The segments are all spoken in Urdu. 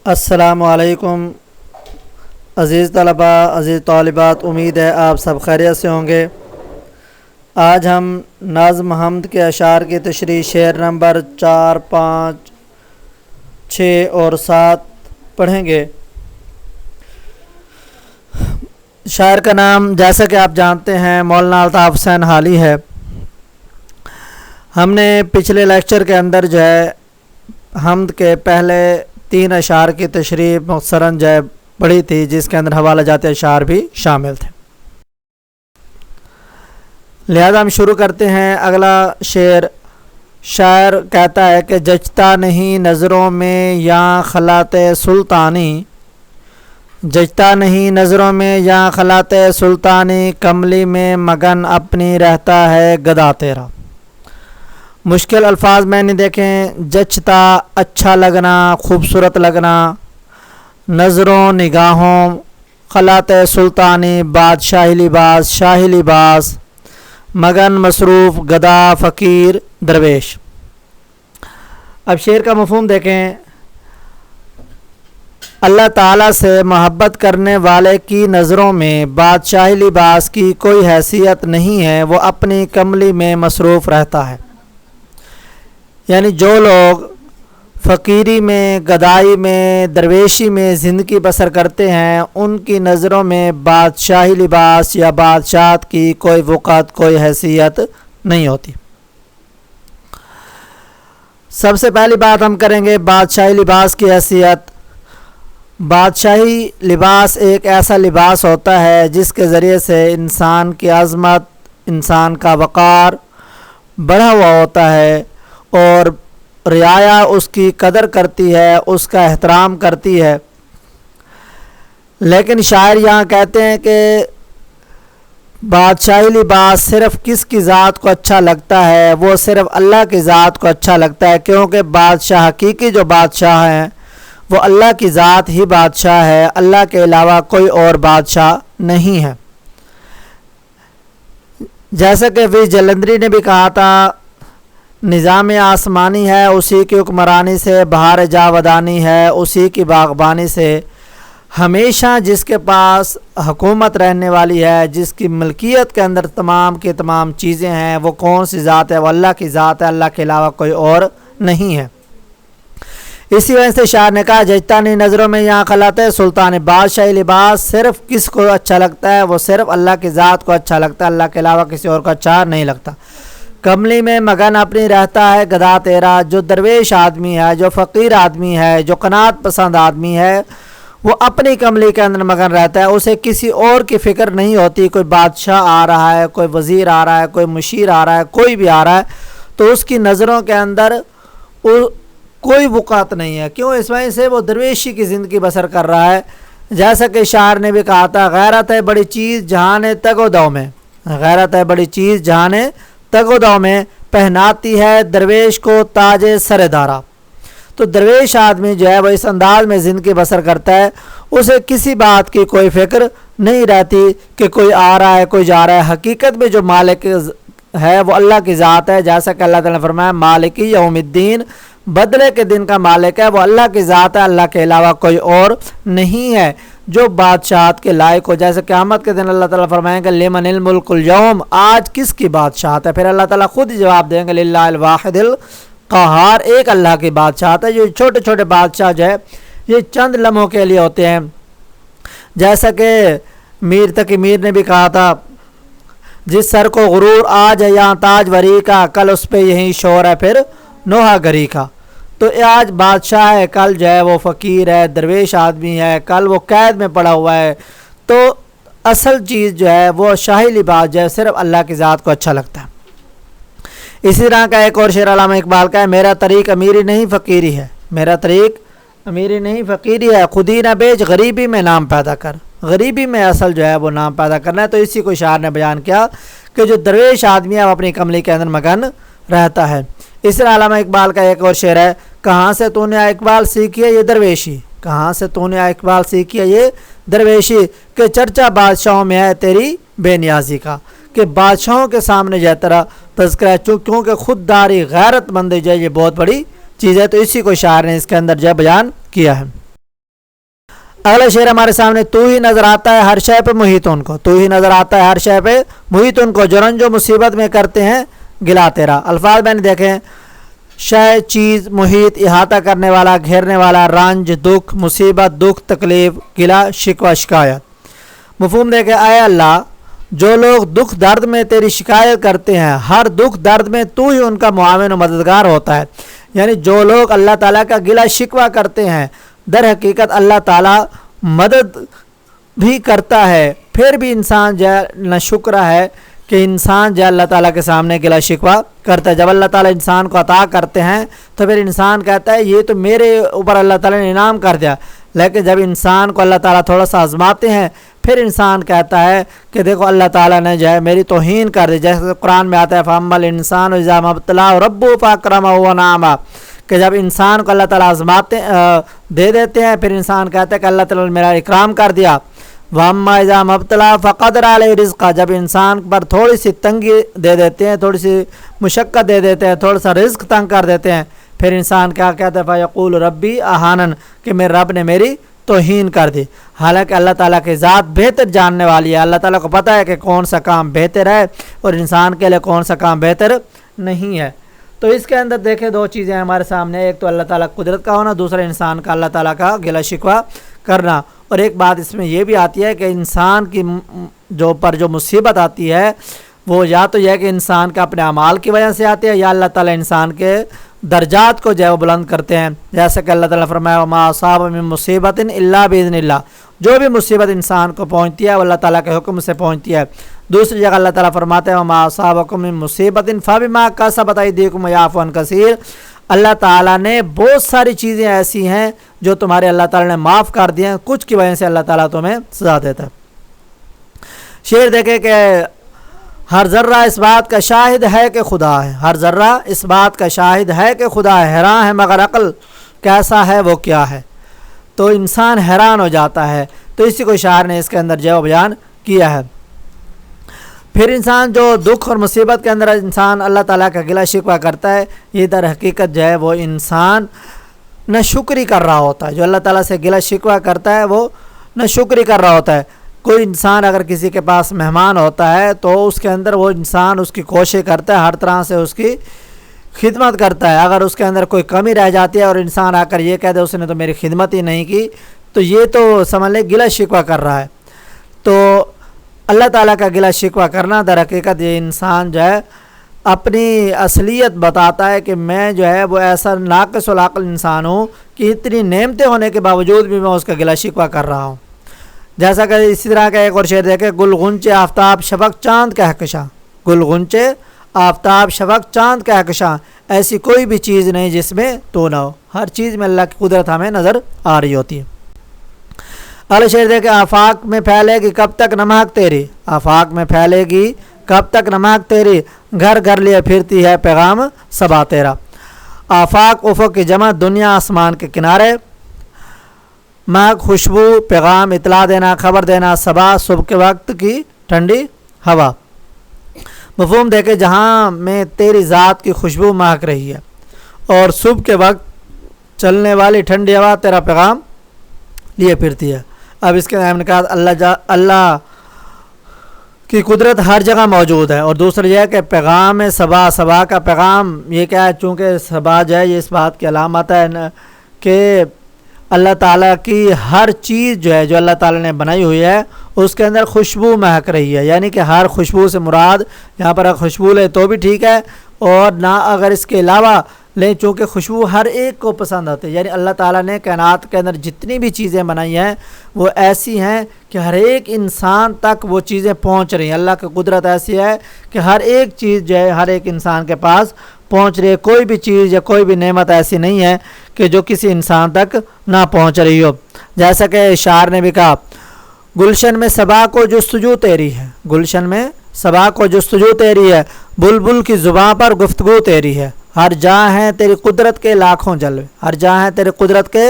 السلام علیکم عزیز طلبہ، عزیز طالبات، امید ہے آپ سب خیریت سے ہوں گے۔ آج ہم نظم حمد کے اشعار کی تشریح شعر نمبر 4، 5، 6 اور 7 پڑھیں گے۔ شاعر کا نام جیسا کہ آپ جانتے ہیں مولانا الطاف حسین حالی ہے۔ ہم نے پچھلے لیکچر کے اندر حمد کے پہلے 3 اشعار کی تشریح مختصراً پڑھی تھی، جس کے اندر حوالہ جات اشعار بھی شامل تھے۔ لہذا ہم شروع کرتے ہیں اگلا شعر۔ شاعر کہتا ہے کہ جچتا نہیں نظروں میں یا خلات سلطانی، جچتا نہیں نظروں میں یا خلات سلطانی، کملی میں مگن اپنی رہتا ہے گدا تیرا۔ مشکل الفاظ میں نے دیکھیں، جچتا اچھا لگنا، خوبصورت لگنا، نظروں نگاہوں، خلات سلطانی بادشاہی لباس، شاہی لباس، مگن مصروف گدا فقیر درویش۔ اب شعر کا مفہوم دیکھیں، اللہ تعالیٰ سے محبت کرنے والے کی نظروں میں بادشاہی لباس کی کوئی حیثیت نہیں ہے، وہ اپنی کملی میں مصروف رہتا ہے۔ یعنی جو لوگ فقیری میں، گدائی میں، درویشی میں زندگی بسر کرتے ہیں، ان کی نظروں میں بادشاہی لباس یا بادشاہت کی کوئی وقعت، کوئی حیثیت نہیں ہوتی۔ سب سے پہلی بات ہم کریں گے بادشاہی لباس کی حیثیت۔ بادشاہی لباس ایک ایسا لباس ہوتا ہے جس کے ذریعے سے انسان کی عظمت، انسان کا وقار بڑھا ہوا ہوتا ہے، اور رعایا اس کی قدر کرتی ہے، اس کا احترام کرتی ہے۔ لیکن شاعر یہاں کہتے ہیں کہ بادشاہی لباس صرف کس کی ذات کو اچھا لگتا ہے؟ وہ صرف اللہ کی ذات کو اچھا لگتا ہے، کیونکہ بادشاہ حقیقی جو بادشاہ ہیں وہ اللہ کی ذات ہی بادشاہ ہے، اللہ کے علاوہ کوئی اور بادشاہ نہیں ہے۔ جیسا کہ وی جلندری نے بھی کہا تھا، نظام آسمانی ہے اسی کی حکمرانی سے، بہار جاودانی ہے اسی کی باغبانی سے۔ ہمیشہ جس کے پاس حکومت رہنے والی ہے، جس کی ملکیت کے اندر تمام کی تمام چیزیں ہیں، وہ کون سی ذات ہے؟ وہ اللہ کی ذات ہے، اللہ کے علاوہ کوئی اور نہیں ہے۔ اسی وجہ سے شاعر نے کہا، جچتا نہیں نظروں میں یہاں خلات سلطان، بادشاہی لباس صرف کس کو اچھا لگتا ہے؟ وہ صرف اللہ کی ذات کو اچھا لگتا ہے، اللہ کے علاوہ کسی اور کو اچھا نہیں لگتا۔ کملی میں مگن اپنی رہتا ہے گدا تیرا، جو درویش آدمی ہے، جو فقیر آدمی ہے، جو قناعت پسند آدمی ہے، وہ اپنی کملی کے اندر مگن رہتا ہے، اسے کسی اور کی فکر نہیں ہوتی۔ کوئی بادشاہ آ رہا ہے، کوئی وزیر آ رہا ہے، کوئی مشیر آ رہا ہے، کوئی بھی آ رہا ہے، تو اس کی نظروں کے اندر کوئی وقعت نہیں ہے۔ کیوں؟ اس وجہ سے وہ درویشی کی زندگی بسر کر رہا ہے۔ جیسا کہ شاعر نے بھی کہا تھا، غیرت ہے بڑی چیز جہاں تگ و دو میں، غیرت ہے بڑی چیز جہاں تگ و دو میں، پہناتی ہے درویش کو تاج سر دارا۔ تو درویش آدمی جو ہے وہ اس انداز میں زندگی بسر کرتا ہے، اسے کسی بات کی کوئی فکر نہیں رہتی کہ کوئی آ رہا ہے، کوئی جا رہا ہے۔ حقیقت میں جو مالک ہے وہ اللہ کی ذات ہے، جیسا کہ اللہ تعالیٰ نے فرمایا، مالکی یوم الدین، بدلے کے دن کا مالک ہے وہ اللہ کی ذات ہے، اللہ کے علاوہ کوئی اور نہیں ہے جو بادشاہت کے لائق ہو۔ جیسے قیامت کے دن اللہ تعالیٰ فرمائیں گے، لمن الملک اليوم، آج کس کی بادشاہت ہے؟ پھر اللہ تعالیٰ خود ہی جواب دیں گے، للہ الواحد القہار، ایک اللہ کی بادشاہت ہے۔ جو چھوٹے چھوٹے بادشاہ جو ہے یہ چند لمحوں کے لیے ہوتے ہیں۔ جیسا کہ میر تقی میر نے بھی کہا تھا، جس سر کو غرور آج ہے یہاں تاج وری کا، کل اس پہ یہی شور ہے پھر نوحہ گری کا۔ تو آج بادشاہ ہے، کل جو ہے وہ فقیر ہے، درویش آدمی ہے، کل وہ قید میں پڑا ہوا ہے۔ تو اصل چیز جو ہے وہ شاہی لباس جو ہے صرف اللہ کی ذات کو اچھا لگتا ہے۔ اسی طرح کا ایک اور شعر علامہ اقبال کا ہے، میرا طریق امیری نہیں فقیری ہے، میرا طریق امیری نہیں فقیری ہے، خودی نہ بیچ غریبی میں نام پیدا کر۔ غریبی میں اصل جو ہے وہ نام پیدا کرنا ہے۔ تو اسی کو شاعر نے بیان کیا کہ جو درویش آدمی ہے وہ اپنی کملی کے اندر مگن رہتا ہے۔ اس طرح علامہ اقبال کا ایک اور شعر ہے، کہاں سے تو نے اقبال سیکھی ہے یہ درویشی، کہاں سے تو نے اقبال سیکھی ہے یہ درویشی، کہ چرچا بادشاہوں میں ہے تیری بے نیازی کا، کہ بادشاہوں کے سامنے جو طرح تذکرہ ہے، کیونکہ خود داری غیرت مند جو ہے یہ بہت بڑی چیز ہے۔ تو اسی کو شاعر نے اس کے اندر جو بیان کیا ہے۔ اگلا شعر ہمارے سامنے، تو ہی نظر آتا ہے ہر شے پہ محیط ان کو، تو ہی نظر آتا ہے ہر شے پہ محیط ان کو، جو رنج و مصیبت میں کرتے ہیں گلا تیرا۔ الفاظ میں نے دیکھیں، شے چیز، محیط احاطہ کرنے والا، گھیرنے والا، رنج، دکھ، مصیبت، دکھ، تکلیف، گلا، شکوہ، شکایت۔ مفہوم دیکھیں، اے اللہ جو لوگ دکھ درد میں تیری شکایت کرتے ہیں، ہر دکھ درد میں تو ہی ان کا معاون و مددگار ہوتا ہے۔ یعنی جو لوگ اللہ تعالیٰ کا گلا شکوہ کرتے ہیں، در حقیقت اللہ تعالیٰ مدد بھی کرتا ہے، پھر بھی انسان جو ہے نہ شکر ہے کہ انسان جو اللہ تعالیٰ کے سامنے گلا شکوہ کرتا ہے۔ جب اللہ تعالیٰ انسان کو عطا کرتے ہیں تو پھر انسان کہتا ہے یہ تو میرے اوپر اللہ تعالیٰ نے انعام کر دیا، لیکن جب انسان کو اللہ تعالیٰ تھوڑا سا آزماتے ہیں پھر انسان کہتا ہے کہ دیکھو اللہ تعالیٰ نے جو ہے میری توہین کر دی، جیسے قرآن میں آتا ہے فَأَمَّا الْإِنسَانُ إِذَا مَا ابْتَلَاهُ رَبُّهُ فَأَكْرَمَهُ وَنَعَمَهُ، کہ جب انسان کو اللہ تعالیٰ آزماتے دے دیتے ہیں پھر انسان کہتا ہے کہ اللہ تعالیٰ نے میرا اکرام کر دیا۔ وَأَمَّا إِذَا مَا ابْتَلَاهُ فَقَدَرَ عَلَيْهِ رِزْقَهُ، جب انسان پر تھوڑی سی تنگی دے دیتے ہیں، تھوڑی سی مشقت دے دیتے ہیں، تھوڑا سا رزق تنگ کر دیتے ہیں، پھر انسان کیا کہتا ہے فَيَقُولُ رَبِّي أَهَانَنِ، کہ میرے رب نے میری توہین کر دی۔ حالانکہ اللہ تعالیٰ کی ذات بہتر جاننے والی ہے، اللہ تعالیٰ کو پتہ ہے کہ کون سا کام بہتر ہے اور انسان کے لیے کون سا کام بہتر نہیں ہے۔ تو اس کے اندر دیکھیں دو چیزیں ہمارے سامنے، ایک تو اللہ تعالیٰ قدرت کا ہونا، دوسرا انسان کا اللہ تعالیٰ کا گلا شکوہ کرنا۔ اور ایک بات اس میں یہ بھی آتی ہے کہ انسان کی جو مصیبت آتی ہے وہ یا تو یہ کہ انسان کے اپنے اعمال کی وجہ سے آتی ہے، یا اللہ تعالیٰ انسان کے درجات کو جو ہے وہ بلند کرتے ہیں، جیسا کہ اللہ تعالیٰ فرمایا وَمَا أَصَابَ مِن مُّصِيبَةٍ إِلَّا بِإِذْنِ اللَّهِ، جو بھی مصیبت انسان کو پہنچتی ہے وہ اللہ تعالیٰ کے حکم سے پہنچتی ہے۔ دوسری جگہ اللہ تعالیٰ فرماتے ہیں وَمَا أَصَابَكُم مِّن مُّصِيبَةٍ فَبِمَا كَسَبَتْ أَيْدِيكُمْ وَيَعْفُو عَن كَثِيرٍ، اللہ تعالیٰ نے بہت ساری چیزیں ایسی ہیں جو تمہارے اللہ تعالیٰ نے معاف کر دی ہیں، کچھ کی وجہ سے اللہ تعالیٰ تمہیں سزا دیتا ہے۔ شعر دیکھیں کہ ہر ذرہ اس بات کا شاہد ہے کہ خدا ہے، ہر ذرہ اس بات کا شاہد ہے کہ خدا ہے، حیران ہے مگر عقل کیسا ہے وہ کیا ہے۔ تو انسان حیران ہو جاتا ہے، تو اسی کو شاعر نے اس کے اندر جو ہے وہ بیان کیا ہے۔ پھر انسان جو دکھ اور مصیبت کے اندر انسان اللہ تعالیٰ کا گلا شکوہ کرتا ہے، یہ در حقیقت جو ہے وہ انسان نہ شکری کر رہا ہوتا ہے۔ جو اللہ تعالیٰ سے گلا شکوہ کرتا ہے وہ نہ شکری کر رہا ہوتا ہے۔ کوئی انسان اگر کسی کے پاس مہمان ہوتا ہے تو اس کے اندر وہ انسان اس کی کوشش کرتا ہے، ہر طرح سے اس کی خدمت کرتا ہے۔ اگر اس کے اندر کوئی کمی رہ جاتی ہے اور انسان آ کر یہ کہہ دے اس نے تو میری خدمت ہی نہیں کی، تو یہ تو سمجھ لے گلا شکوہ کر رہا ہے۔ تو اللہ تعالیٰ کا گلا شکوہ کرنا در حقیقت یہ انسان جو ہے اپنی اصلیت بتاتا ہے کہ میں جو ہے وہ ایسا ناقص العقل انسان ہوں کہ اتنی نعمتیں ہونے کے باوجود بھی میں اس کا گلا شکوہ کر رہا ہوں۔ جیسا کہ اسی طرح کا ایک اور شعر دیکھے، گل غنچے آفتاب شفق چاند کہکشاں، گل غنچے آفتاب شفق چاند کہکشاں، ایسی کوئی بھی چیز نہیں جس میں تو نہ ہو، ہر چیز میں اللہ کی قدرت ہمیں نظر آ رہی ہوتی ہے۔ اگلا شعر دیکھے، آفاق میں پھیلے گی کب تک نمک تیری، آفاق میں پھیلے گی کب تک نمک تیری، گھر گھر لیے پھرتی ہے پیغام صبا تیرا۔ آفاق افق کی جمع، دنیا آسمان کے کنارے، مہک خوشبو پیغام اطلاع دینا خبر دینا، صبا صبح کے وقت کی ٹھنڈی ہوا۔ مفہوم دیکھے، جہاں میں تیری ذات کی خوشبو مہک رہی ہے اور صبح کے وقت چلنے والی ٹھنڈی ہوا تیرا پیغام لیے پھرتی ہے۔ اب اس کے ہم نے کہا اللہ کی قدرت ہر جگہ موجود ہے، اور دوسرا یہ ہے کہ پیغام صبا، صبا کا پیغام یہ کیا ہے، چونکہ صبا جو ہے یہ اس بات کی علامت ہے کہ اللہ تعالیٰ کی ہر چیز جو ہے جو اللہ تعالیٰ نے بنائی ہوئی ہے اس کے اندر خوشبو مہک رہی ہے، یعنی کہ ہر خوشبو سے مراد یہاں پر خوشبو لے تو بھی ٹھیک ہے، اور نہ اگر اس کے علاوہ لیں، چونکہ خوشبو ہر ایک کو پسند آتی ہے۔ یعنی اللہ تعالیٰ نے کائنات کے اندر جتنی بھی چیزیں بنائی ہیں وہ ایسی ہیں کہ ہر ایک انسان تک وہ چیزیں پہنچ رہی ہیں۔ اللہ کی قدرت ایسی ہے کہ ہر ایک چیز جو ہے ہر ایک انسان کے پاس پہنچ رہی ہے، کوئی بھی چیز یا کوئی بھی نعمت ایسی نہیں ہے کہ جو کسی انسان تک نہ پہنچ رہی ہو۔ جیسا کہ شاعر نے بھی کہا، گلشن میں صبا کو جستجو تیری ہے، گلشن میں صبا کو جستجو تیری ہے، بلبل کی زباں پر گفتگو تیری ہے، ہر جہاں ہیں تیری قدرت کے لاکھوں جلوے، ہر جہاں ہیں تیری قدرت کے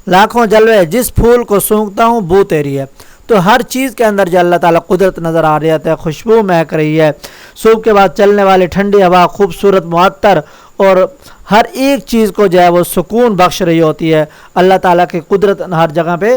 لاکھوں جلوے، جس پھول کو سونگتا ہوں بو تیری ہے۔ تو ہر چیز کے اندر جو اللہ تعالیٰ قدرت نظر آ رہی ہے، خوشبو مہک رہی ہے، صبح کے بعد چلنے والی ٹھنڈی ہوا خوبصورت معطر، اور ہر ایک چیز کو جو ہے وہ سکون بخش رہی ہوتی ہے۔ اللہ تعالیٰ کی قدرت ہر جگہ پہ